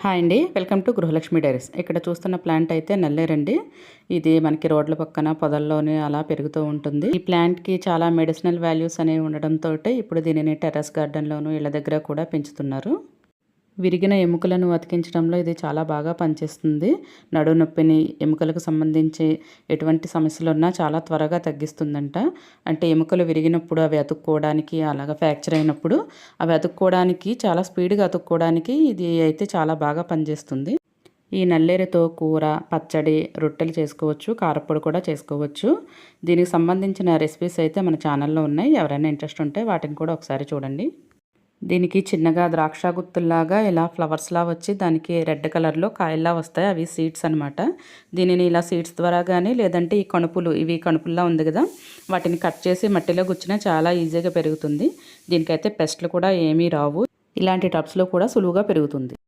Hi అండి, welcome to Gruhalakshmi diaries. ఇక్కడ చూస్తున్న ప్లాంట్ అయితే నల్లేరండి. ఇది మనకి రోడ్ల పక్కన పొదల్లోనే అలా పెరుగుతూ ఉంటుంది. ఈ ప్లాంట్కి చాలా మెడిసినల్ వాల్యూస్ అనేవి ఉండడంతో ఇప్పుడు దీనిని టెర్రస్ గార్డెన్లోను ఇళ్ళ దగ్గర కూడా పెంచుతున్నారు. విరిగిన ఎముకలను అతికించడంలో ఇది చాలా బాగా పనిచేస్తుంది. నడుము నొప్పిని, ఎముకలకు సంబంధించి ఎటువంటి సమస్యలు ఉన్నా చాలా త్వరగా తగ్గిస్తుందంట. అంటే ఎముకలు విరిగినప్పుడు అవి అతుక్కోవడానికి, అలాగా ఫ్రాక్చర్ అయినప్పుడు అవి అతుక్కోవడానికి, చాలా స్పీడ్గా అతుక్కోవడానికి ఇది అయితే చాలా బాగా పనిచేస్తుంది. ఈ నల్లేరుతో కూర, పచ్చడి, రొట్టెలు చేసుకోవచ్చు, కారప్పొడి కూడా చేసుకోవచ్చు. దీనికి సంబంధించిన రెసిపీస్ అయితే మన ఛానల్లో ఉన్నాయి. ఎవరైనా ఇంట్రెస్ట్ ఉంటే వాటిని కూడా ఒకసారి చూడండి. దీనికి చిన్నగా ద్రాక్ష గుత్తుల్లాగా ఇలా ఫ్లవర్స్లా వచ్చి దానికి రెడ్ కలర్లో కాయల్లా వస్తాయి. అవి సీడ్స్ అనమాట. దీనిని ఇలా సీడ్స్ ద్వారా కానీ, లేదంటే ఈ కణుపులు, ఇవి కణుపుల్లా ఉంది కదా, వాటిని కట్ చేసి మట్టిలో గుచ్చినా చాలా ఈజీగా పెరుగుతుంది. దీనికైతే పెస్ట్లు కూడా ఏమీ రావు. ఇలాంటి టబ్స్లో కూడా సులువుగా పెరుగుతుంది.